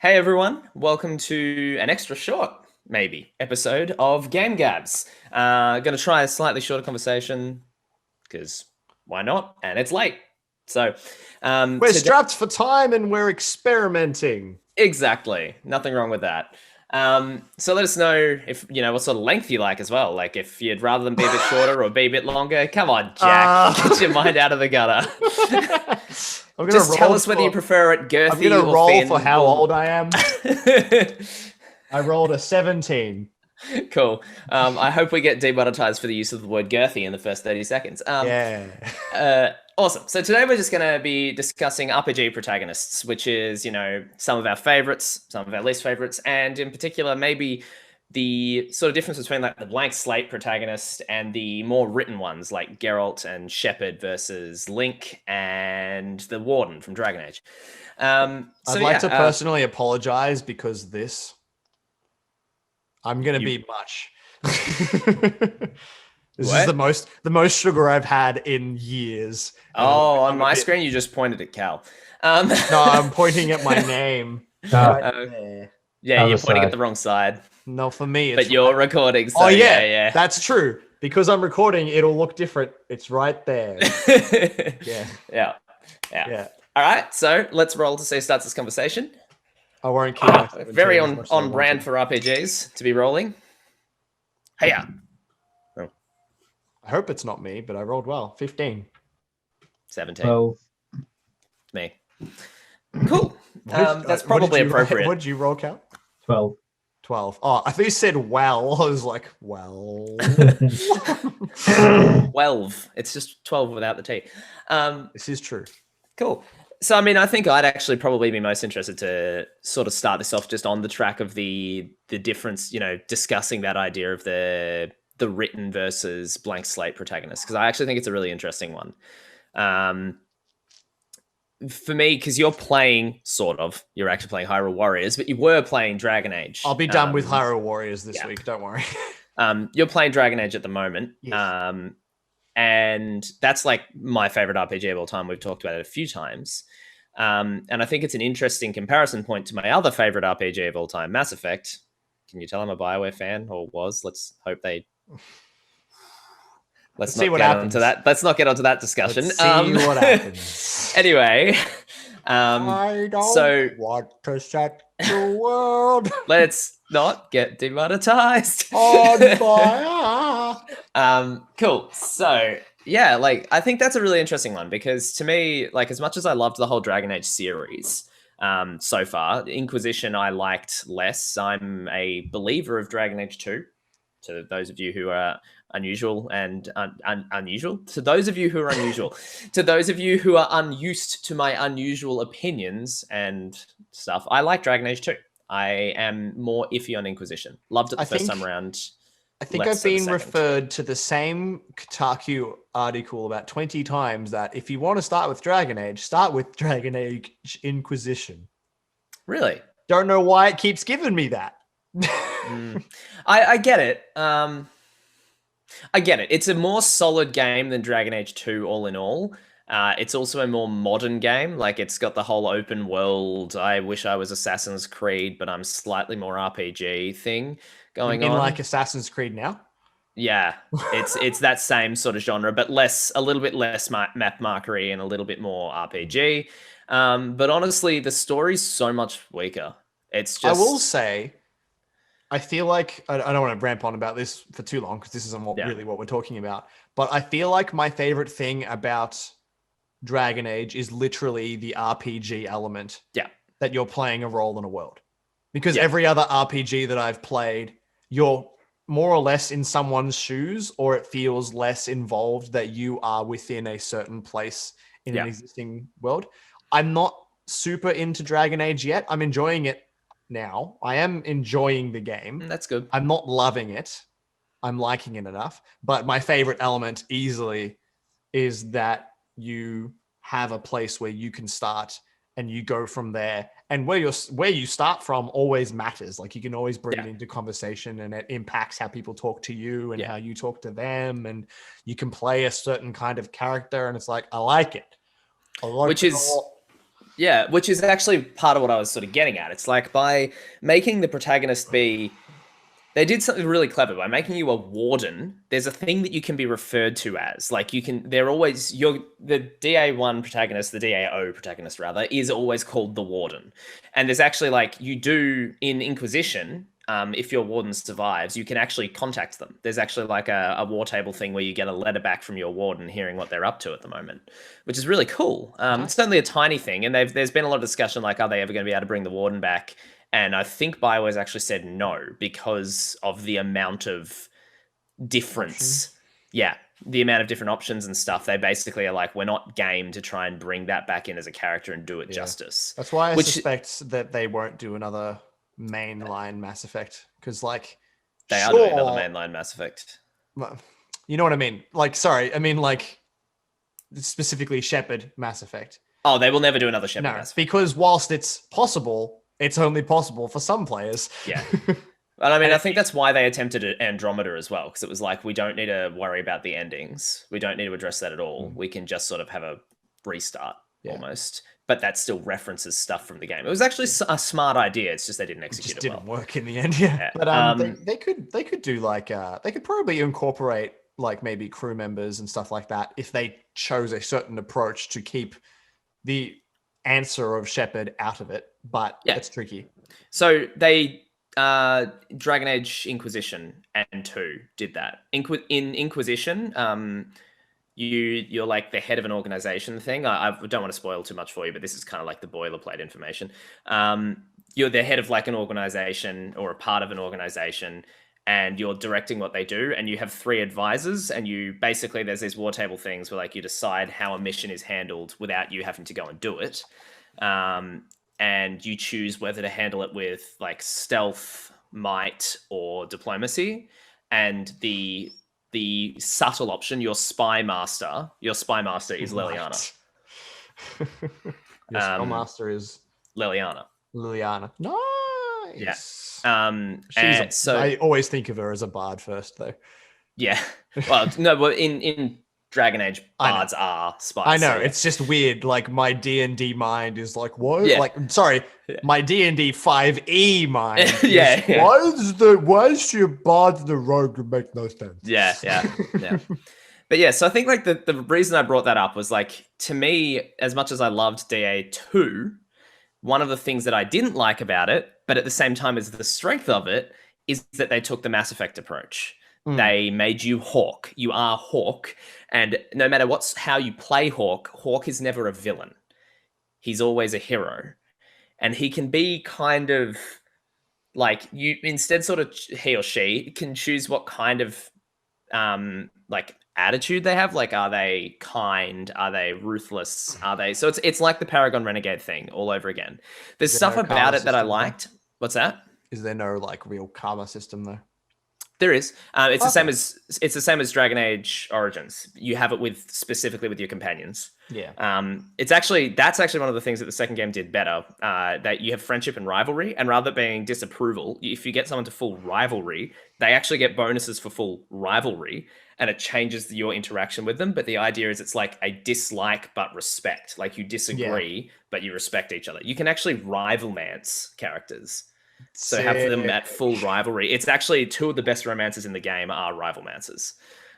Hey everyone, welcome to an extra short, maybe, episode of Game Gabs. Going to try a slightly shorter conversation because why not? And it's late. So, We're today, strapped for time and we're experimenting. exactly, nothing wrong with that. So let us know if what sort of length you like as well. Like if you'd rather them be a bit shorter or be a bit longer. Come on, Jack, get your mind out of the gutter. I'm gonna Just tell roll us whether you for. prefer it I'm gonna girthy or roll for thin. how old I am. I rolled a 17. Cool. I hope we get demonetized for the use of the word girthy in the first 30 seconds. Yeah. Awesome. So today we're just going to be discussing RPG protagonists, which is, some of our favorites, some of our least favorites, and in particular, maybe the sort of difference between like the blank slate protagonist and the more written ones like Geralt and Shepard versus Link and the Warden from Dragon Age. I'd like to personally apologize because I'm gonna be much. This is What? the most sugar I've had in years. Oh, on my screen, you just pointed at Cal. No, I'm pointing at my name. Right there. Yeah, you're pointing at the wrong side. No, for me, it's but you're recording. So oh yeah, yeah, that's true. Because I'm recording, it'll look different. It's right there. Yeah. All right, so let's roll to see who starts this conversation. I won't keep myself very on brand for RPGs to be rolling. Hey, I hope it's not me, but I rolled well. 15. 17. 12. Me. Cool. That's probably appropriate. What did you roll, Cal? 12. 12. Oh, I thought you said well. I was like, well. 12. It's just 12 without the T. This is true. Cool. So, I mean, I think I'd actually probably be most interested to sort of start this off just on the track of the difference, discussing that idea of the written versus blank slate protagonist, because I actually think it's a really interesting one. For me, because you're actually playing Hyrule Warriors, but you were playing Dragon Age. I'll be done with Hyrule Warriors this week, don't worry. You're playing Dragon Age at the moment. Yes. And that's like my favorite RPG of all time. We've talked about it a few times. And I think it's an interesting comparison point to my other favorite RPG of all time, Mass Effect. Can you tell I'm a BioWare fan, or was? Let's hope they... Let's not get onto that. Let's not get onto that discussion. Let's see what happens. Anyway, I don't want to set the world. Let's not get demonetized. On fire. Cool. So yeah, like I think that's a really interesting one because to me, like as much as I loved the whole Dragon Age series, so far, Inquisition I liked less. I'm a believer of Dragon Age 2. To those of you who are unusual and unusual, to those of you who are unusual, to those of you who are unused to my unusual opinions and stuff, I like Dragon Age 2. I am more iffy on Inquisition. Loved it the first time around. I think I've been referred to the same Kotaku article about 20 times that if you want to start with Dragon Age, start with Dragon Age Inquisition. Really? Don't know why it keeps giving me that. I get it. I get it. It's a more solid game than Dragon Age 2 all in all. It's also a more modern game. Like it's got the whole open world. I wish I was Assassin's Creed, but I'm slightly more RPG thing going on. Like Assassin's Creed now? Yeah, it's that same sort of genre, but a little bit less map markery and a little bit more RPG. But honestly, the story's so much weaker. It's just... I will say, I feel like I don't want to ramp on about this for too long because this isn't really what we're talking about. But I feel like my favorite thing about Dragon Age is literally the RPG element. Yeah, that you're playing a role in a world. Because every other RPG that I've played, you're more or less in someone's shoes, or it feels less involved that you are within a certain place in an existing world. I'm not super into Dragon Age yet. I'm enjoying it now. I am enjoying the game. That's good. I'm not loving it. I'm liking it enough. But my favorite element easily is that you have a place where you can start and you go from there. And where you start from always matters. Like you can always bring it into conversation, and it impacts how people talk to you and how you talk to them. And you can play a certain kind of character, and it's like, I like it. Which is Yeah, which is actually part of what I was sort of getting at. It's like by making the protagonist be, they did something really clever by making you a warden. There's a thing that you can be referred to as. Like you can, they're always, the DA1 protagonist, the DAO protagonist rather, is always called the warden. And there's actually like, you do in Inquisition, if your warden survives, you can actually contact them. There's actually like a war table thing where you get a letter back from your warden hearing what they're up to at the moment, which is really cool. It's only a tiny thing. And there's been a lot of discussion like, are they ever going to be able to bring the warden back? And I think BioWare's actually said no because of the amount of difference. Yeah, the amount of different options and stuff. They basically are like, we're not game to try and bring that back in as a character and do it justice. That's why I suspect that they won't do another mainline Mass Effect, because like they are doing another mainline Mass Effect. You know what I mean? Like, sorry, I mean like specifically Shepard Mass Effect. Oh, they will never do another Shepard Mass Effect. Because whilst it's possible, it's only possible for some players. Yeah. And I mean, I think that's why they attempted Andromeda as well, because it was like, we don't need to worry about the endings. We don't need to address that at all. We can just sort of have a restart almost. But that still references stuff from the game. It was actually a smart idea. It's just they didn't execute it well. It just didn't work in the end, yeah. But they could do like, they could probably incorporate like maybe crew members and stuff like that if they chose a certain approach to keep the answer of Shepard out of it. But it's tricky. So they... Dragon Age Inquisition and 2 did that. In Inquisition, you're like the head of an organization thing. I don't want to spoil too much for you, but this is kind of like the boilerplate information. You're the head of like an organization or a part of an organization, and you're directing what they do, and you have 3 advisors, and you basically, there's these war table things where like you decide how a mission is handled without you having to go and do it. And you choose whether to handle it with like stealth, might, or diplomacy. And the subtle option, your spy master is Liliana. Your spy master is Liliana. Nice. Yeah. I always think of her as a bard first, though. Yeah. Well, no, but in Dragon Age, bards are spies. I know, it's just weird. Like my D&D mind is like, what? Yeah. Like, sorry, my D&D 5e mind. Why is she a bard the rogue? It makes no sense. Yeah. But yeah, so I think like the reason I brought that up was like, to me, as much as I loved DA2, one of the things that I didn't like about it, but at the same time as the strength of it, is that they took the Mass Effect approach. They made you Hawk. You are Hawk. And no matter how you play Hawk, Hawk is never a villain. He's always a hero. And he can be kind of like, you instead sort of, he or she can choose what kind of like attitude they have. Like, are they kind? Are they ruthless? Are they? So it's like the Paragon Renegade thing all over again. There's stuff about it that I liked. What's that? Is there no like real karma system though? There is. It's the same as Dragon Age Origins. You have it specifically with your companions. Yeah. That's actually one of the things that the second game did better. That you have friendship and rivalry, and rather than being disapproval, if you get someone to full rivalry, they actually get bonuses for full rivalry, and it changes your interaction with them. But the idea is it's like a dislike but respect. Like you disagree, but you respect each other. You can actually rivalmance characters. So have them at full rivalry. It's actually 2 of the best romances in the game are rivalmances.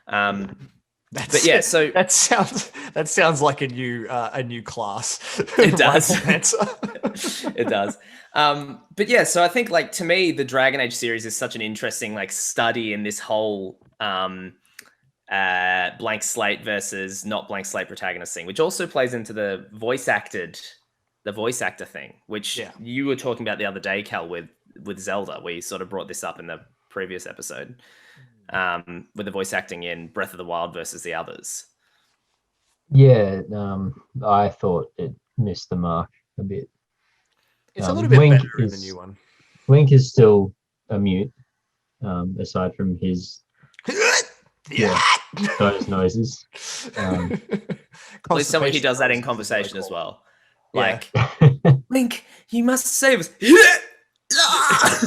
But yeah, so that sounds like a new class. It does. It does. But yeah, so I think like to me, the Dragon Age series is such an interesting like study in this whole blank slate versus not blank slate protagonist thing, which also plays into the voice actor thing, which you were talking about the other day, Cal, with Zelda. We sort of brought this up in the previous episode, with the voice acting in Breath of the Wild versus the others. Yeah, I thought it missed the mark a bit. It's a little bit better in the new one. Link is still a mute, aside from his those noises. At least he does that in conversation as well. Like, Link, you must save us.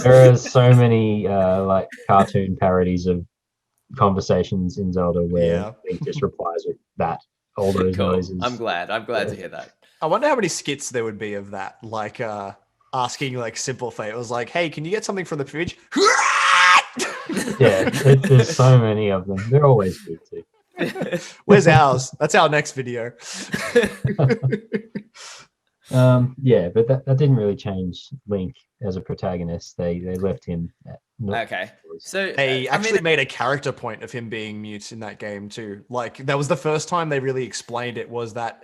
There are so many like cartoon parodies of conversations in Zelda where Link just replies with all those noises. I'm glad to hear that. I wonder how many skits there would be of that, like asking like simple favors, like, "Hey, can you get something from the fridge?" Yeah, there's so many of them. They're always good too. Where's ours? That's our next video. Yeah, but that didn't really change Link as a protagonist. They left him at not Okay. So They I actually mean, made a character point of him being mute in that game too. Like that was the first time they really explained it. Was that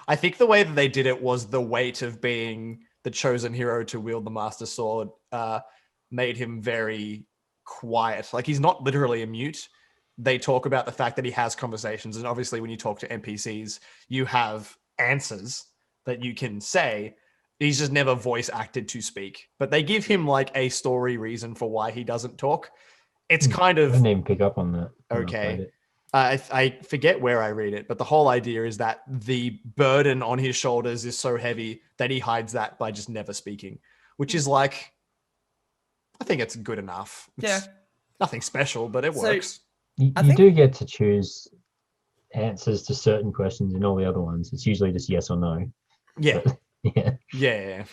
I think the way that they did it was the weight of being the chosen hero to wield the Master Sword made him very quiet. Like he's not literally a mute. They talk about the fact that he has conversations, and obviously when you talk to NPCs, you have answers that you can say. He's just never voice acted to speak, but they give him like a story reason for why he doesn't talk. It's kind I of didn't even pick up on that when I played okay. it. I forget where I read it, but the whole idea is that the burden on his shoulders is so heavy that he hides that by just never speaking, which is like, I think it's good enough. It's Yeah. nothing special, but it So- works. You I think- do get to choose answers to certain questions in all the other ones. It's usually just yes or no. Yeah, But, yeah. yeah.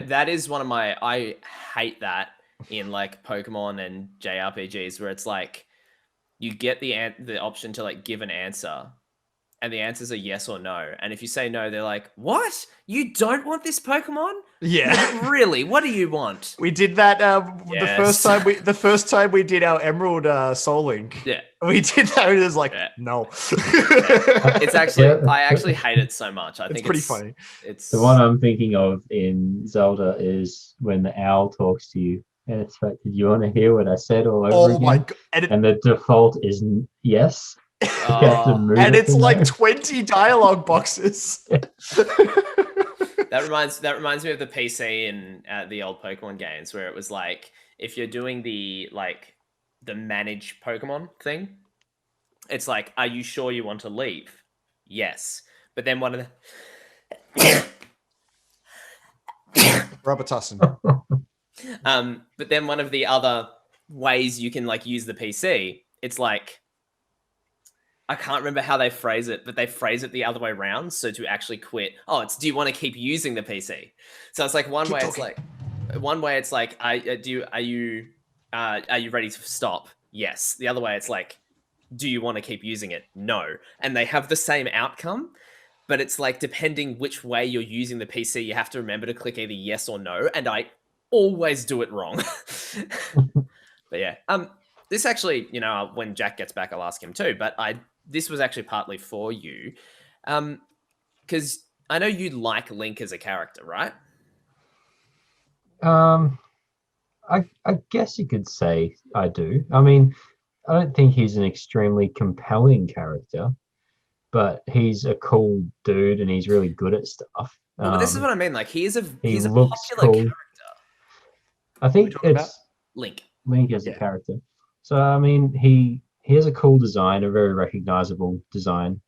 that is one of my, I hate that in like Pokemon and JRPGs where it's like you get the option to like give an answer and the answers are yes or no, and if you say no, they're like, what, you don't want this Pokemon? Yeah. Really, what do you want? We did that Yes. the first time we did our Emerald Soul Link. Yeah, We did that. It was like, Yeah. no. it's actually Yeah. I actually hate it so much. I it's think pretty funny. It's The one I'm thinking of in Zelda is when the owl talks to you. And it's like, did you want to hear what I said all over Oh again? my god. And the default is yes. You have to Oh, move And it it's to like no. 20 dialogue boxes. that reminds me of the PC and the old Pokemon games where it was like if you're doing the manage Pokemon thing, it's like, are you sure you want to leave? Yes, but then one of the Robitussin. but then one of the other ways you can like use the PC, it's like I can't remember how they phrase it, but they phrase it the other way around. So to actually quit, it's do you want to keep using the PC? So it's like one Keep way talking. it's like are you ready to stop? Yes. The other way it's like, do you want to keep using it? No. And they have the same outcome, but it's like depending which way you're using the PC, you have to remember to click either yes or no, and I always do it wrong. But yeah, this actually, when Jack gets back, I'll ask him too. But this was actually partly for you, because I know you like Link as a character, right? I guess you could say I do. I mean, I don't think he's an extremely compelling character, but he's a cool dude and he's really good at stuff. Well, but this is what I mean. Like he's a looks popular cool. character. I think talking about? it's Link. Link as Yeah. a character. So I mean, he has a cool design, a very recognizable design,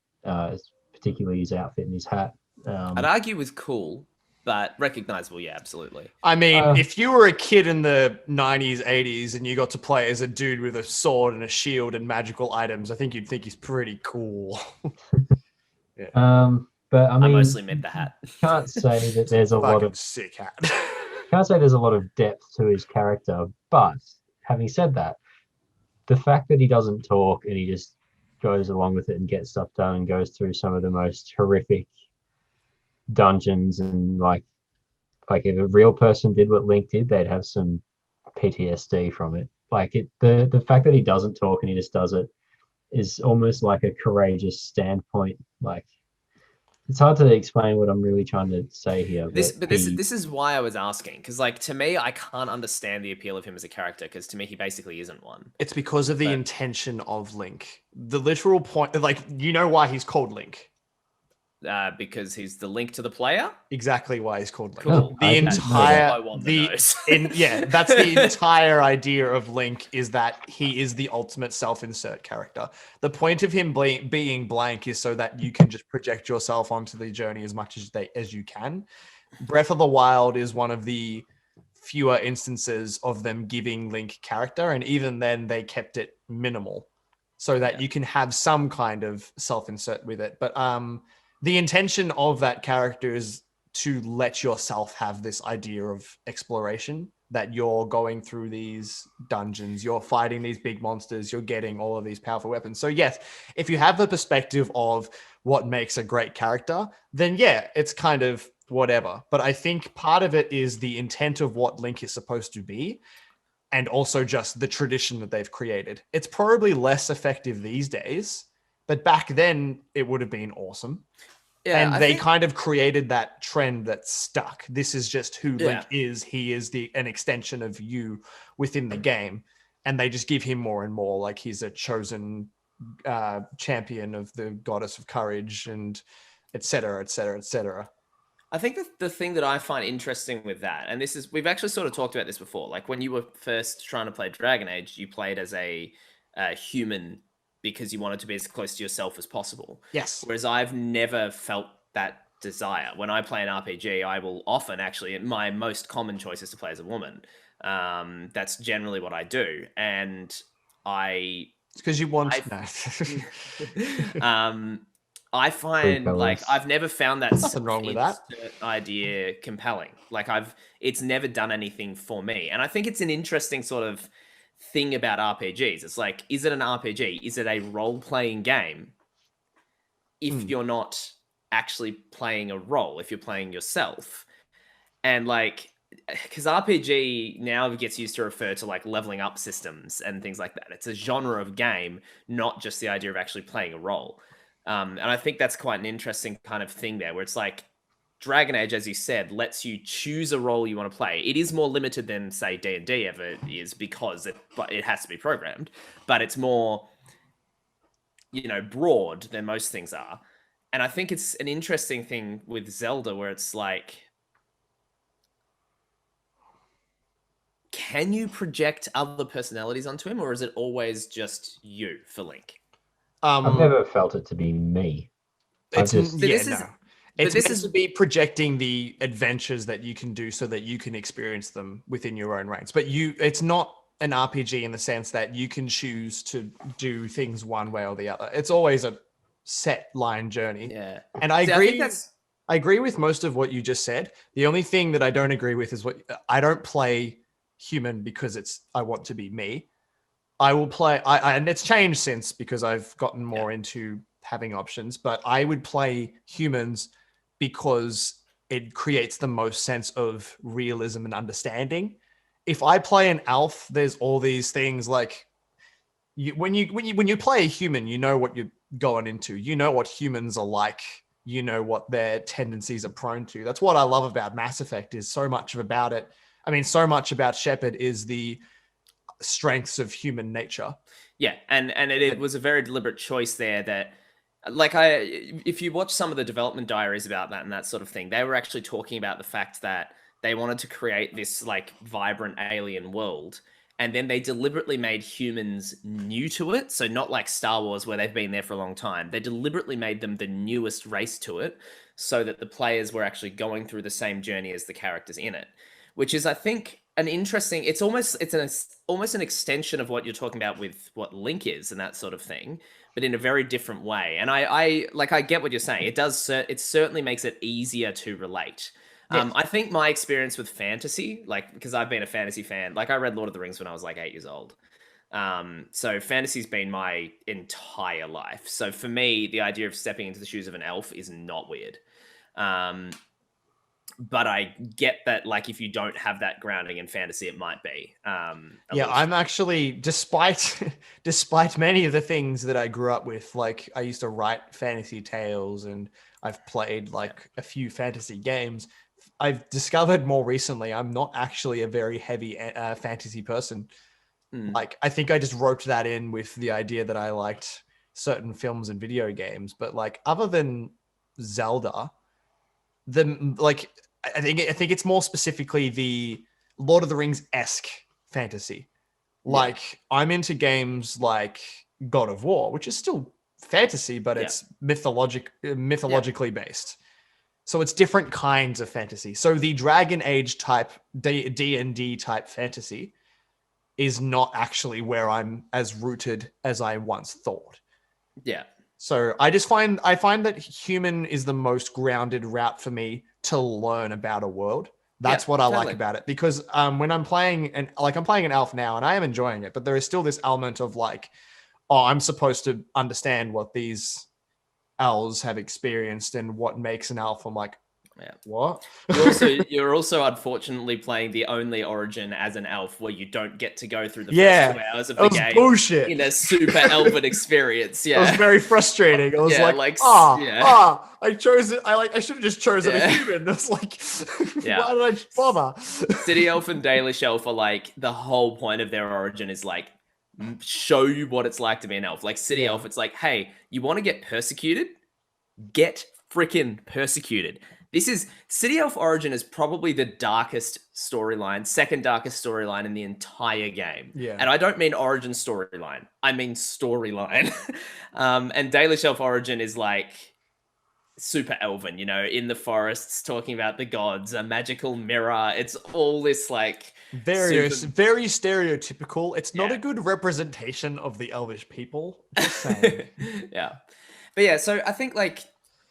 particularly his outfit and his hat. I'd argue with cool, but recognizable. Yeah, absolutely. I mean, Uh, if you were a kid in the 90s, 80s, and you got to play as a dude with a sword and a shield and magical items, I think you'd think he's pretty cool. But I I mean, mostly meant the hat. can't say that there's a lot Fucking of sick hat. can't say there's a lot of depth to his character. But having said that, the fact that he doesn't talk and he just goes along with it and gets stuff done and goes through some of the most horrific dungeons and like if a real person did what Link did, they'd have some PTSD from it. Like the fact that he doesn't talk and he just does it is almost like a courageous standpoint. Like it's hard to explain what I'm really trying to say here. This is why I was asking, because like to me, I can't understand the appeal of him as a character, because to me, he basically isn't one. It's because of the But- intention of Link. The literal point, like, you know why he's called Link. Because he's the link to the player. Exactly why he's called Link. Cool. The I- entire I want the nose. that's the entire idea of Link, is that he is the ultimate self-insert character. The point of him being blank is so that you can just project yourself onto the journey as much as you can. Breath of the Wild is one of the fewer instances of them giving Link character, and even then they kept it minimal so that you can have some kind of self-insert with it. But the intention of that character is to let yourself have this idea of exploration, that you're going through these dungeons, you're fighting these big monsters, you're getting all of these powerful weapons. So yes, if you have the perspective of what makes a great character, then yeah, it's kind of whatever. But I think part of it is the intent of what Link is supposed to be, and also just the tradition that they've created. It's probably less effective these days, but back then it would have been awesome. Yeah, And I they think, kind of created that trend that stuck. This is just who Yeah. Link is. He is an extension of you within the game. And they just give him more and more, like he's a chosen champion of the goddess of courage, and et cetera, et cetera, et cetera. I think the thing that I find interesting with that, and this is, we've actually sort of talked about this before, like when you were first trying to play Dragon Age, you played as a human because you wanted to be as close to yourself as possible. Yes. Whereas I've never felt that desire. When I play an RPG, I will often actually, my most common choice is to play as a woman. That's generally what I do. And I, It's because you want... I find like fellas. I've never found that Nothing wrong with that. self-insert idea compelling. Like it's never done anything for me. And I think it's an interesting sort of thing about RPGs. It's like, is it an RPG? Is it a role-playing game? If you're not actually playing a role, if you're playing yourself. And like, because RPG now gets used to refer to like leveling up systems and things like that. It's a genre of game, not just the idea of actually playing a role. And I think that's quite an interesting kind of thing there, where it's like Dragon Age, as you said, lets you choose a role you want to play. It is more limited than, say, D&D ever is, because it has to be programmed, but it's more, broad than most things are. And I think it's an interesting thing with Zelda, where it's like, can you project other personalities onto him, or is it always just you for Link? I've never felt it to be me. It's just- yeah, this no. is- It's this meant is- to be projecting the adventures that you can do so that you can experience them within your own reigns. But it's not an RPG in the sense that you can choose to do things one way or the other. It's always a set line journey. Yeah. And I See, agree. think that's I agree with most of what you just said. The only thing that I don't agree with is I don't play human because I want to be me. I will play, and it's changed since, because I've gotten more into having options, but I would play humans because it creates the most sense of realism and understanding. If I play an elf, there's all these things like when you play a human, you know what you're going into. You know what humans are like. You know what their tendencies are prone to. That's what I love about Mass Effect, is so much about it. I mean, so much about Shepard is the strengths of human nature. Yeah, and it was a very deliberate choice there. That, like, if you watch some of the development diaries about that and that sort of thing, they were actually talking about the fact that they wanted to create this like vibrant alien world, and then they deliberately made humans new to it. So not like Star Wars, where they've been there for a long time. They deliberately made them the newest race to it, so that the players were actually going through the same journey as the characters in it, which is, I think, an interesting. It's almost an extension of what you're talking about with what Link is and that sort of thing, but in a very different way. And I get what you're saying. It certainly makes it easier to relate. Yes. I think my experience with fantasy, like, because I've been a fantasy fan, like I read Lord of the Rings when I was like 8 years old. So fantasy's been my entire life. So for me, the idea of stepping into the shoes of an elf is not weird. But I get that, like, if you don't have that grounding in fantasy, it might be. I'm actually, despite many of the things that I grew up with, like I used to write fantasy tales and I've played like a few fantasy games. I've discovered more recently I'm not actually a very heavy fantasy person. Like, I think I just roped that in with the idea that I liked certain films and video games. But like, other than Zelda, I think it's more specifically the Lord of the Rings-esque fantasy. Like, I'm into games like God of War, which is still fantasy, but it's mythologically based. So it's different kinds of fantasy. So the Dragon Age type, D&D type fantasy is not actually where I'm as rooted as I once thought. Yeah. So I find that human is the most grounded route for me to learn about a world. That's what I like about it, because when I'm playing I'm playing an elf now and I am enjoying it, but there is still this element of like, oh, I'm supposed to understand what these elves have experienced and what makes an elf. I'm like, what? You're also unfortunately playing the only origin as an elf where you don't get to go through the first 2 hours of the game bullshit. in a super elven experience. Yeah, it was very frustrating. I was I chose it. I should have just chosen a human. It's like, why did I bother? City Elf and Dalish Elf are like, the whole point of their origin is like, show you what it's like to be an elf. Like City Elf, it's like, hey, you want to get persecuted? Get freaking persecuted. This is City Elf Origin is probably the darkest storyline, second darkest storyline in the entire game. Yeah. And I don't mean Origin storyline. I mean storyline. And Dalish Elf Origin is like super elven, you know, in the forests, talking about the gods, a magical mirror. It's all this like very stereotypical. It's not a good representation of the elvish people. Just saying. Yeah. But yeah, so I think like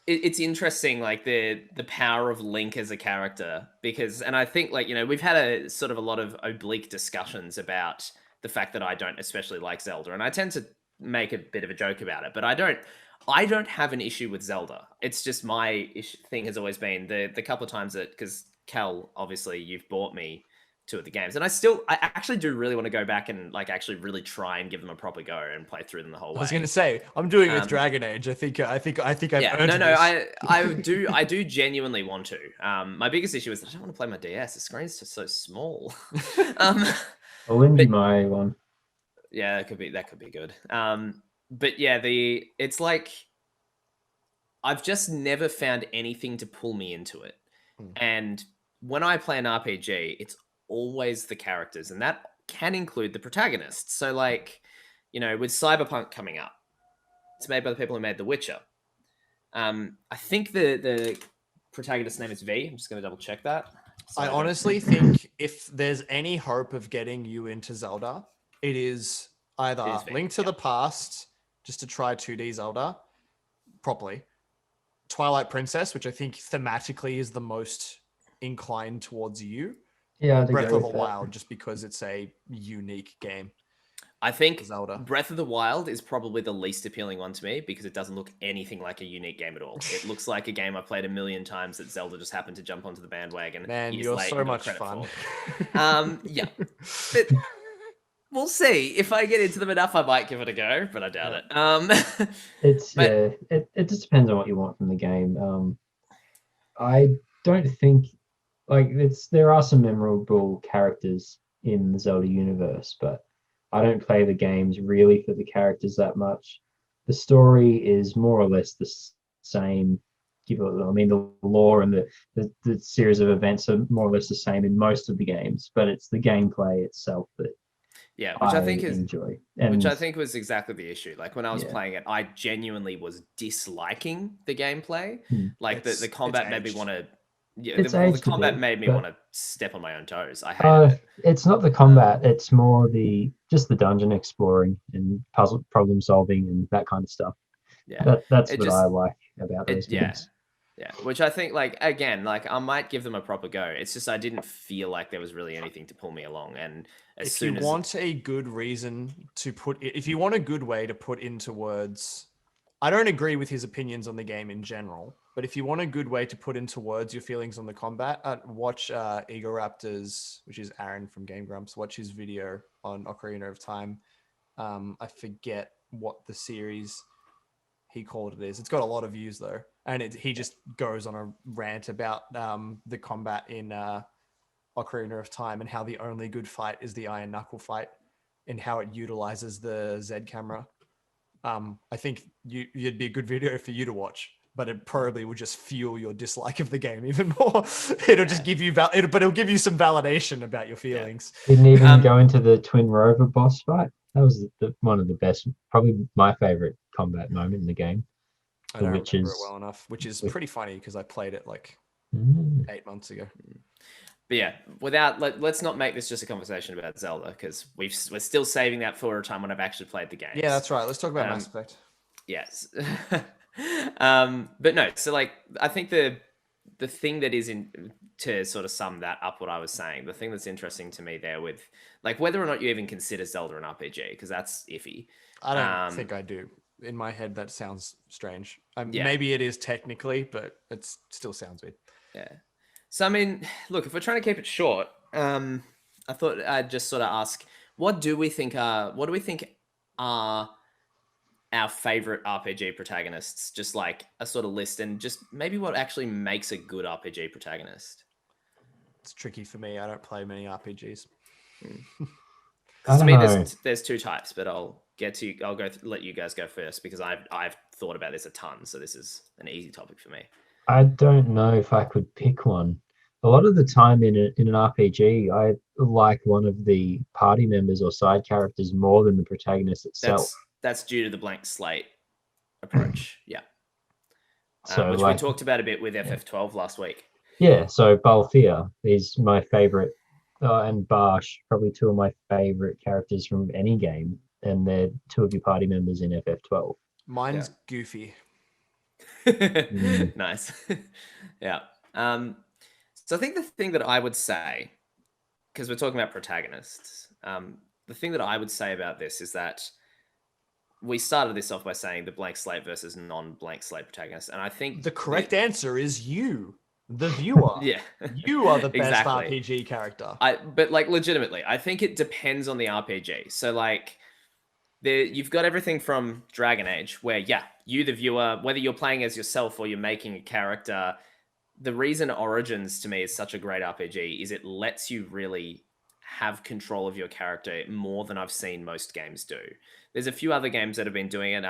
it's interesting, like the power of Link as a character, because, and I think like, you know, we've had a sort of a lot of oblique discussions about the fact that I don't especially like Zelda, and I tend to make a bit of a joke about it, but I don't have an issue with Zelda. It's just my thing has always been the couple of times that, because Cal, obviously you've bought me two of the games, and I actually do really want to go back and like actually really try and give them a proper go and play through them the whole way. I was going to say, I'm doing it with Dragon Age. I think I've earned this. I do genuinely want to. My biggest issue is that I don't want to play my DS. The screen's just so small. I'll lend you my one. Yeah, that could be good. But yeah, it's like I've just never found anything to pull me into it. And when I play an RPG, it's always the characters, and that can include the protagonists. So like, you know, with Cyberpunk coming up, it's made by the people who made The Witcher. I think the protagonist's name is V. I'm just going to double check that. I honestly think if there's any hope of getting you into Zelda, it is either Link to the Past, just to try 2D Zelda properly, Twilight Princess, which I think thematically is the most inclined towards you, or Breath of the Wild, just because it's a unique game. I think Zelda. Breath of the Wild is probably the least appealing one to me, because it doesn't look anything like a unique game at all. It looks like a game I've played a million times that Zelda just happened to jump onto the bandwagon. Man, you're so much fun. Yeah. But we'll see. If I get into them enough, I might give it a go, but I doubt it. It just depends on what you want from the game. I don't think there are some memorable characters in the Zelda universe, but I don't play the games really for the characters that much. The story is more or less the same. I mean, the lore and the series of events are more or less the same in most of the games, but it's the gameplay itself that which I think enjoy. Which I think was exactly the issue. Like when I was playing it, I genuinely was disliking the gameplay. Like the combat made me want to. Yeah, the combat made me want to step on my own toes. I hated it. It's not the combat; it's more just the dungeon exploring and puzzle problem solving and that kind of stuff. Yeah, that's what I like about those games. Yeah, which I think, like, again, like I might give them a proper go. It's just I didn't feel like there was really anything to pull me along. And if you want a good reason to if you want a good way to put into words, I don't agree with his opinions on the game in general, but if you want a good way to put into words your feelings on the combat, watch Egoraptor's, which is Aaron from Game Grumps, watch his video on Ocarina of Time. I forget what the series he called it is. It's got a lot of views though. And he just goes on a rant about the combat in Ocarina of Time and how the only good fight is the Iron Knuckle fight and how it utilizes the Z camera. I think it'd be a good video for you to watch, but it probably will just fuel your dislike of the game even more. It'll just give you, but it'll give you some validation about your feelings. Didn't even go into the Twin Rover boss fight. That was one of the best, probably my favorite combat moment in the game. I don't remember it well enough, which is pretty funny because I played it like 8 months ago. But yeah, let's not make this just a conversation about Zelda, because we're still saving that for a time when I've actually played the game. Yeah, that's right. Let's talk about Mass Effect. Yes. But no, so like I think the thing that is in to sort of sum that up what I was saying, the thing that's interesting to me there with like whether or not you even consider Zelda an RPG, because that's iffy. I don't Um, think I do. In my head, that sounds strange. Yeah. Maybe it is technically, but it still sounds weird. Yeah. So I mean, look, if we're trying to keep it short, I thought I'd just sort of ask, what do we think are our favorite RPG protagonists? Just like a sort of list, and just maybe what actually makes a good RPG protagonist. It's tricky for me. I don't play many RPGs. Because to don't me, know. there's two types, but I'll get to I'll go let you guys go first because I've thought about this a ton, so this is an easy topic for me. I don't know if I could pick one. A lot of the time in an RPG, I like one of the party members or side characters more than the protagonist itself. That's due to the blank slate approach. Yeah. So Which we like, talked about a bit with FF12 last week. yeah, so Balthier is my favorite, and Barsh, probably two of my favorite characters from any game, and they're two of your party members in FF12. Mine's Goofy. Nice. Yeah. So I think the thing that I would say, because we're talking about protagonists, the thing that I would say about this is that we started this off by saying the blank slate versus non-blank slate protagonist, and I think The correct answer is you, the viewer. yeah, You are the best exactly. RPG character. But like legitimately, I think it depends on the RPG. So like you've got everything from Dragon Age, where you the viewer, whether you're playing as yourself or you're making a character, the reason Origins to me is such a great RPG is it lets you really have control of your character more than I've seen most games do. There's a few other games that have been doing it.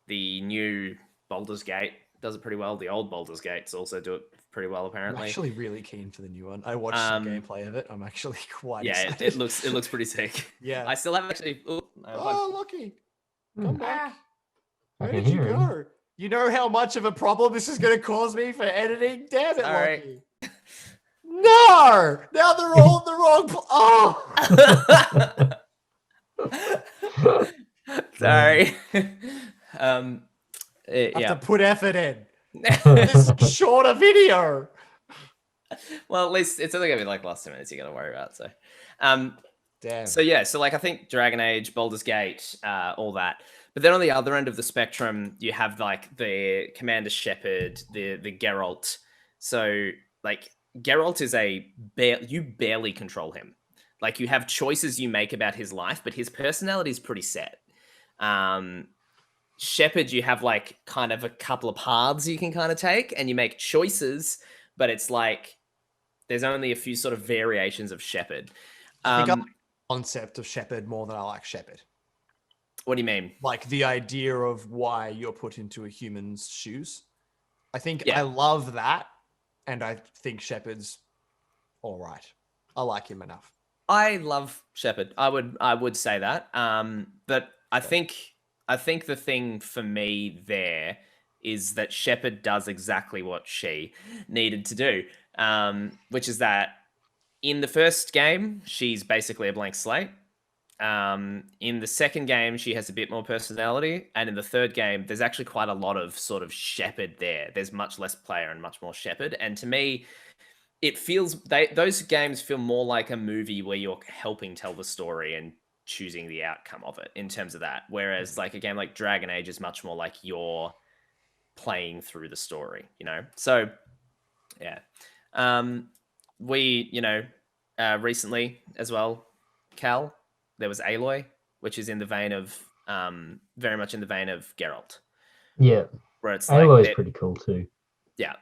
The new Baldur's Gate does it pretty well. The old Baldur's Gates also do it pretty well, apparently. I'm actually really keen for the new one. I watched some gameplay of it. I'm actually quite excited. It looks pretty sick. Yeah. I still haven't actually. Lucky. Come back. Where can did you hear him. go? You know how much of a problem this is going to cause me for editing? Damn it, Sorry. Lucky. No! Now they're all in the wrong Sorry. Have to put effort in. This shorter video. Well, at least it's only gonna be like last 2 minutes you gotta worry about. So, damn. So yeah, so like I think Dragon Age, Baldur's Gate, all that. But then on the other end of the spectrum, you have like the Commander Shepard, the Geralt. So like Geralt is you barely control him. Like you have choices you make about his life, but his personality is pretty set. Shepard, you have like kind of a couple of paths you can kind of take, and you make choices, but it's like there's only a few sort of variations of Shepard. I think I like the concept of Shepard more than I like Shepard. What do you mean? Like the idea of why you're put into a human's shoes. I think I love that, and I think Shepard's all right. I like him enough. I love Shepard. I would say that. But I think the thing for me there is that Shepard does exactly what she needed to do, which is that in the first game, she's basically a blank slate. In the second game, she has a bit more personality. And in the third game, there's actually quite a lot of sort of Shepard there. There's much less player and much more Shepard. And to me, it feels those games feel more like a movie where you're helping tell the story and choosing the outcome of it in terms of that. Whereas like a game like Dragon Age is much more like you're playing through the story, you know? So yeah. We, recently as well, Cal, there was Aloy, which is in the vein of very much in the vein of Geralt. Yeah. Where it's Aloy's pretty cool too. Yeah.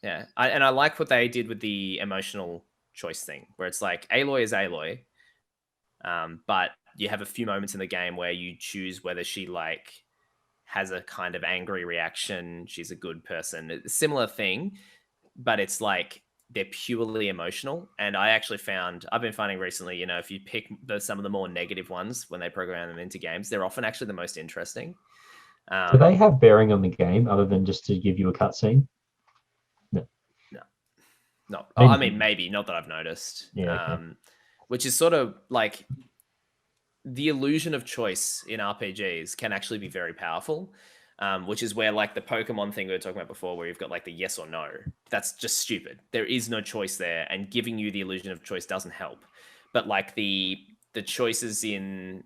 Yeah. I like what they did with the emotional choice thing, where it's like Aloy is Aloy. But you have a few moments in the game where you choose whether she like has a kind of angry reaction. She's a good person. It's a similar thing, but it's like they're purely emotional. And I've been finding recently, if you pick some of the more negative ones when they program them into games, they're often actually the most interesting. Do they have bearing on the game other than just to give you a cutscene? No. I mean, maybe not that I've noticed. Yeah. Okay. Which is sort of like the illusion of choice in RPGs can actually be very powerful, which is where like the Pokemon thing we were talking about before, where you've got like the yes or no. That's just stupid. There is no choice there, and giving you the illusion of choice doesn't help. But like the choices in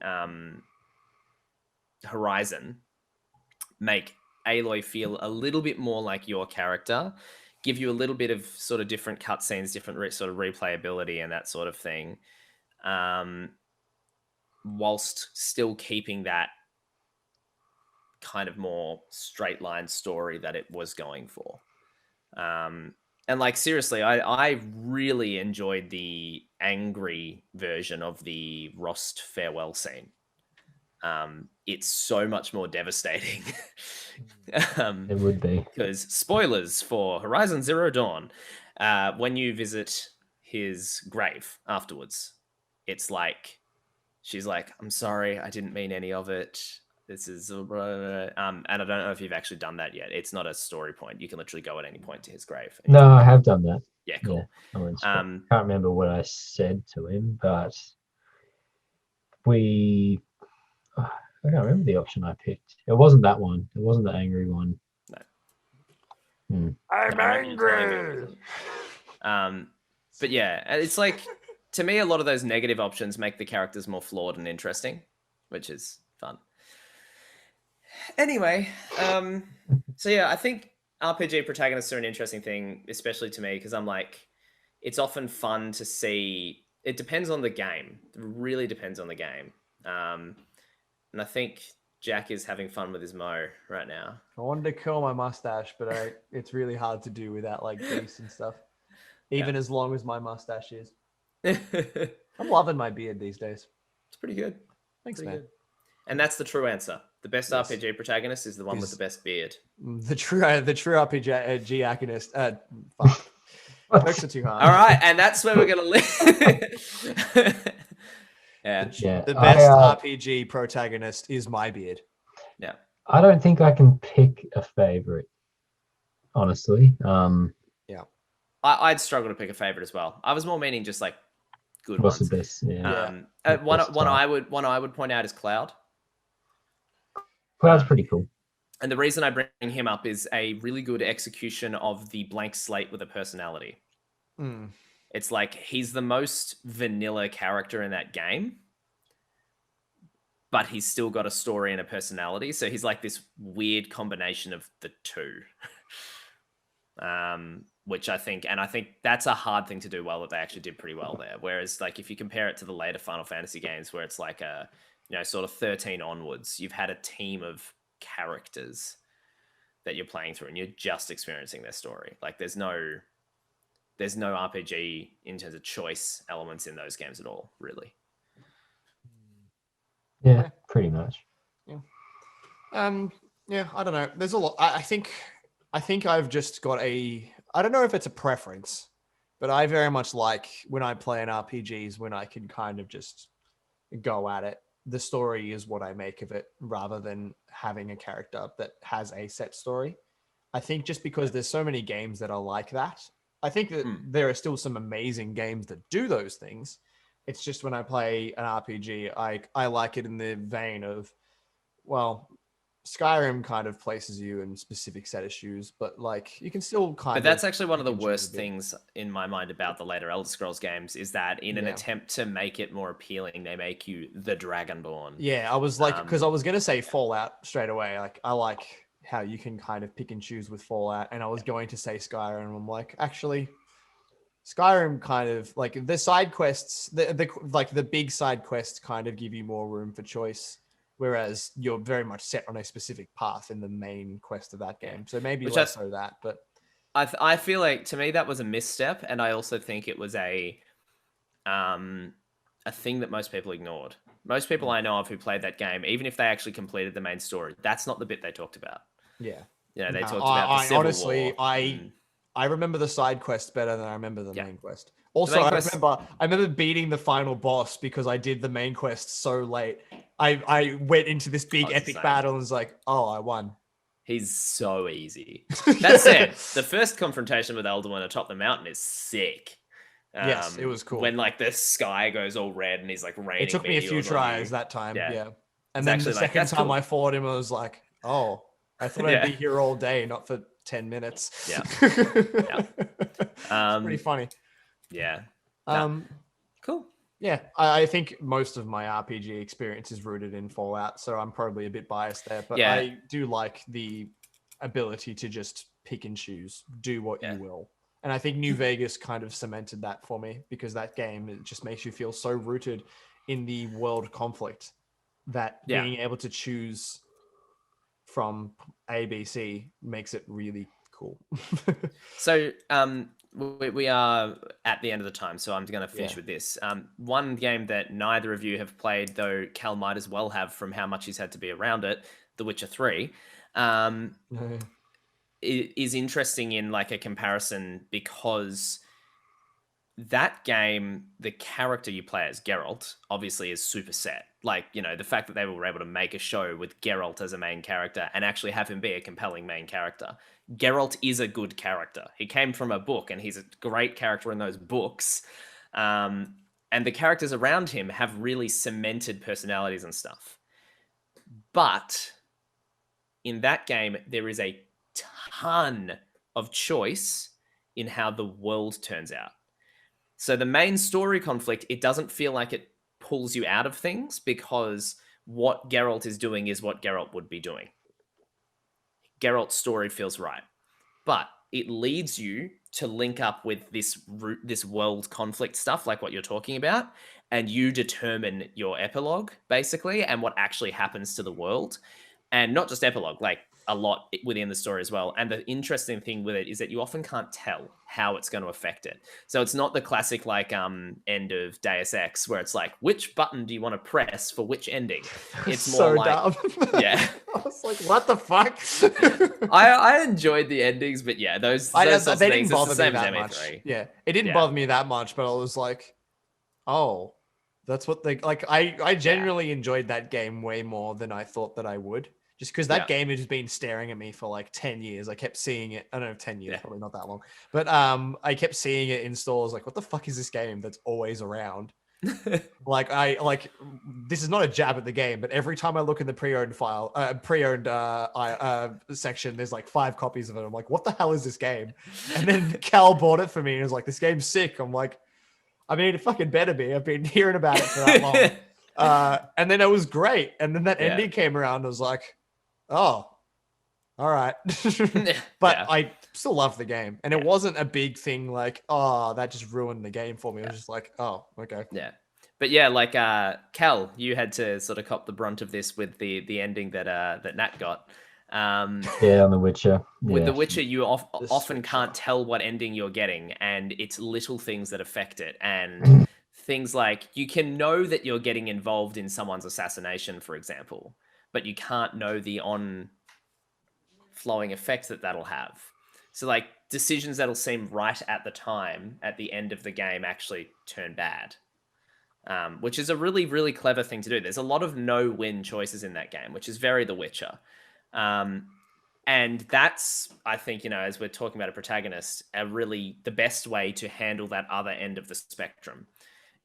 Horizon make Aloy feel a little bit more like your character, give you a little bit of sort of different cutscenes, different sort of replayability and that sort of thing, whilst still keeping that kind of more straight line story that it was going for. And like, seriously, I really enjoyed the angry version of the Rost farewell scene. It's so much more devastating. It would be. Because spoilers for Horizon Zero Dawn, when you visit his grave afterwards, it's like, she's like, I'm sorry, I didn't mean any of it. This is, and I don't know if you've actually done that yet. It's not a story point. You can literally go at any point to his grave. No, I have done that. Yeah, cool. Yeah, can't remember what I said to him, but I can't remember the option I picked. It wasn't that one. It wasn't the angry one. No. I'm angry. But yeah, it's like, to me, a lot of those negative options make the characters more flawed and interesting, which is fun. Anyway, so yeah, I think RPG protagonists are an interesting thing, especially to me, because I'm like, it's often fun to see. It depends on the game. It really depends on the game. And I think Jack is having fun with his mo right now. I wanted to curl my mustache, but it's really hard to do without like grease and stuff. Even as long as my mustache is. I'm loving my beard these days. It's pretty good. Thanks, pretty man. Good. And that's the true answer. The best RPG protagonist is the one with the best beard. The true RPG agonist. Fuck. Jokes are too hard. All right, and that's where we're gonna live. Yeah. The best RPG protagonist is my beard. Yeah. I don't think I can pick a favorite, honestly. Yeah. I'd struggle to pick a favorite as well. I was more meaning just like good What's ones. the best? Yeah. One I would point out is Cloud. Cloud's pretty cool. And the reason I bring him up is a really good execution of the blank slate with a personality. Mm. It's like he's the most vanilla character in that game, but he's still got a story and a personality. So he's like this weird combination of the two. Which I think that's a hard thing to do well, that they actually did pretty well there. Whereas like if you compare it to the later Final Fantasy games where it's like a, sort of 13 onwards, you've had a team of characters that you're playing through and you're just experiencing their story. Like there's no RPG in terms of choice elements in those games at all, really. Yeah, pretty much. Yeah. Yeah, I don't know. There's a lot. I think I've just got I don't know if it's a preference, but I very much like when I play in RPGs when I can kind of just go at it. The story is what I make of it rather than having a character that has a set story. I think just because there's so many games that are like that, I think that there are still some amazing games that do those things. It's just when I play an RPG, I like it in the vein of, well, Skyrim kind of places you in a specific set of shoes, but like you can still kind of. But that's actually one of the worst things in my mind about the later Elder Scrolls games is that in an attempt to make it more appealing, they make you the Dragonborn. Yeah, I was like, because I was gonna say Fallout straight away. Like I like how you can kind of pick and choose with Fallout, and I was going to say Skyrim. And I'm like, actually, Skyrim kind of like the side quests, the big side quests kind of give you more room for choice. Whereas you're very much set on a specific path in the main quest of that game. So maybe less so that, but I feel like to me that was a misstep. And I also think it was a thing that most people ignored. Most people I know of who played that game, even if they actually completed the main story, that's not the bit they talked about. Yeah. They talked about the Civil honestly, War. I remember the side quest better than I remember the main quest. Also, I remember beating the final boss because I did the main quest so late. I went into this big epic battle and was like, oh, I won. He's so easy. That said, the first confrontation with Alduin atop the mountain is sick. Yes, it was cool. When like the sky goes all red and he's like raining. It took me a few meteors on tries you. that time. Yeah. Yeah. And It's then actually the like, second that's time cool. I fought him, I was like, oh, I thought I'd be here all day, not for 10 minutes. Yeah. It's pretty funny. Yeah. Cool. Yeah, I think most of my RPG experience is rooted in Fallout, so I'm probably a bit biased there. But Yeah. I do like the ability to just pick and choose, do what you will. And I think New Vegas kind of cemented that for me, because that game, it just makes you feel so rooted in the world conflict that being able to choose from A, B, C makes it really cool. So we are at the end of the time, so I'm going to finish with this. One game that neither of you have played, though Cal might as well have from how much he's had to be around it, The Witcher 3, is interesting in like a comparison, because that game, the character you play as Geralt obviously is super set. Like, you know, the fact that they were able to make a show with Geralt as a main character and actually have him be a compelling main character. Geralt is a good character. He came from a book and he's a great character in those books. And the characters around him have really cemented personalities and stuff. But in that game, there is a ton of choice in how the world turns out. So the main story conflict, it doesn't feel like it pulls you out of things, because what Geralt is doing is what Geralt would be doing. Geralt's story feels right. But it leads you to link up with this world conflict stuff, like what you're talking about, and you determine your epilogue, basically, and what actually happens to the world. And not just epilogue, like a lot within the story as well. And the interesting thing with it is that you often can't tell how it's going to affect it. So it's not the classic like end of Deus Ex where it's like, which button do you want to press for which ending? It's more so like, dumb. Yeah. I was like, what the fuck? I enjoyed the endings, but yeah, those they sorts of didn't things, bother it's the me same as that MA3. much. Yeah, it didn't bother me that much, but I was like, oh, that's what they like. I genuinely enjoyed that game way more than I thought that I would. Just because that game has been staring at me for like 10 years. I kept seeing it. I don't know, 10 years, probably not that long. But I kept seeing it in stores. Like, what the fuck is this game that's always around? This is not a jab at the game, but every time I look in the pre-owned section, there's like 5 copies of it. I'm like, what the hell is this game? And then Cal bought it for me and was like, this game's sick. I'm like, I mean, it fucking better be. I've been hearing about it for that long. And then it was great. And then that ending came around. I was like, oh, all right. But I still love the game. And it wasn't a big thing like, oh, that just ruined the game for me. It was just like, oh, okay. Yeah. But yeah, like Cal, you had to sort of cop the brunt of this with the ending that Nat got. On The Witcher. With The Witcher, you often can't tell what ending you're getting, and it's little things that affect it. And things like, you can know that you're getting involved in someone's assassination, for example, but you can't know the on-flowing effect that that'll have. So like decisions that'll seem right at the time, at the end of the game, actually turn bad. Which is a really, really clever thing to do. There's a lot of no-win choices in that game, which is very The Witcher. And that's, I think, you know, as we're talking about a protagonist, really the best way to handle that other end of the spectrum.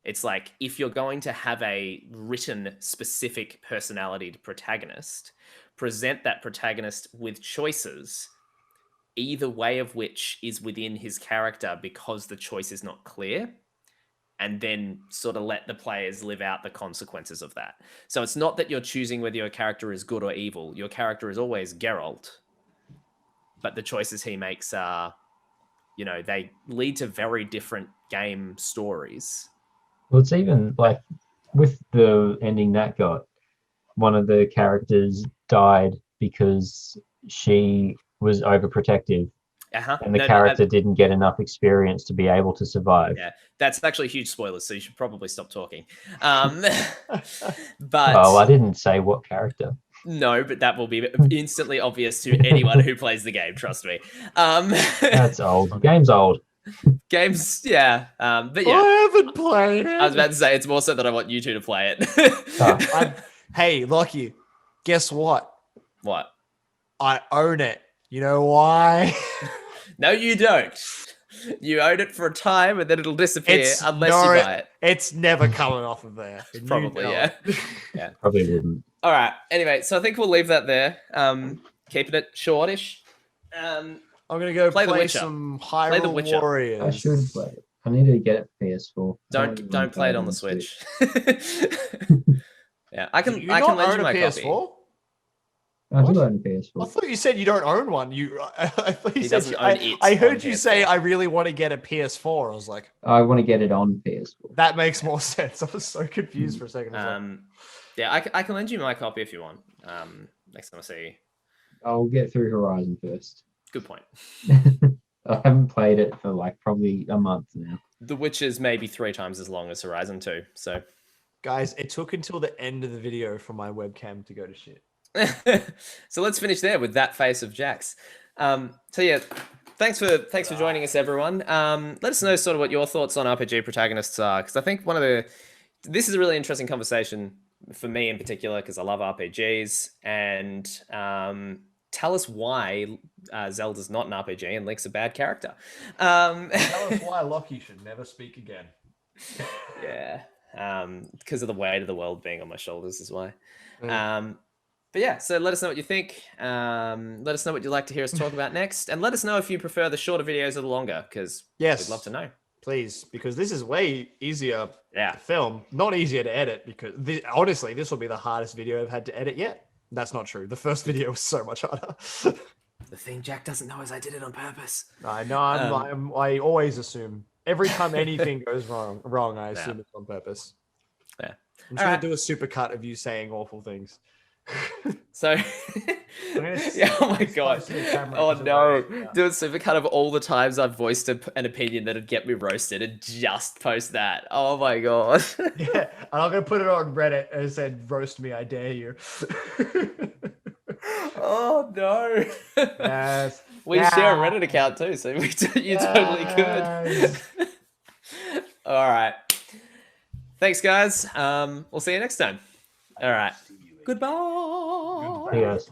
It's like, if you're going to have a written specific personality to protagonist, present that protagonist with choices, either way of which is within his character because the choice is not clear, and then sort of let the players live out the consequences of that. So it's not that you're choosing whether your character is good or evil. Your character is always Geralt, but the choices he makes are, you know, they lead to very different game stories. Well, it's even like with the ending that got, one of the characters died because she was overprotective. And the character didn't get enough experience to be able to survive. Yeah, that's actually huge spoilers, so you should probably stop talking. But oh, I didn't say what character. No, but that will be instantly obvious to anyone who plays the game. Trust me. That's old. The game's old. Games, yeah. But yeah, I haven't played it. I was about to say, it's more so that I want you two to play it. Hey, Lockie, guess what? What? I own it. You know why? No, you don't. You own it for a time, and then it'll disappear It's unless no- you buy it. It's never coming off of there. And you Probably, know yeah. it. Yeah. Probably wouldn't. All right. Anyway, so I think we'll leave that there. Keeping it shortish. I'm gonna go Play play, The Witcher. some Play The Hyrule Witcher. Warriors. I should play it. I need to get it for PS4. Don't play it on the Switch. Yeah, I can. Do you I not can lend own you a my copy. PS4? I do What? own a I PS4. thought you said you don't own one. I thought you He said doesn't own it I on heard you say PS4. I really want to get a PS4. I was like, I want to get it on PS4. that makes more sense. I was so confused for a second. I was like, Yeah, I can lend you my copy if you want. Next time I see you. I'll get through Horizon first. Good point. I haven't played it for like probably a month now. The Witcher's maybe 3 times as long as Horizon 2. So, guys, it took until the end of the video for my webcam to go to shit. so let's finish there with that face of Jax. So yeah, thanks for joining us, everyone. Let us know sort of what your thoughts on RPG protagonists are, because I think this is a really interesting conversation for me in particular, because I love RPGs, and tell us why Zelda's not an RPG and Link's a bad character. Tell us why Lockie should never speak again. Yeah, because of the weight of the world being on my shoulders is why. Mm. But yeah, so let us know what you think. Let us know what you'd like to hear us talk about next, and let us know if you prefer the shorter videos or the longer, because Yes. we'd love to know. Please, because this is way easier Yeah. to film, not easier to edit, because honestly, this will be the hardest video I've had to edit yet. That's not true. The first video was so much harder. The thing Jack doesn't know is I did it on purpose. I know. I always assume every time anything goes wrong, I assume it's on purpose. Yeah. I'm trying to do a super cut of you saying awful things. So, yeah, oh my god, to the camera oh because of no, those, yeah. do a supercut of all the times I've voiced an opinion that'd get me roasted, and just post that. Oh my god. Yeah, and I'm gonna put it on Reddit and said, "Roast me, I dare you." Oh no. Yes. We share a Reddit account too, so you totally could. All right. Thanks, guys. We'll see you next time. All right. Goodbye. Yes.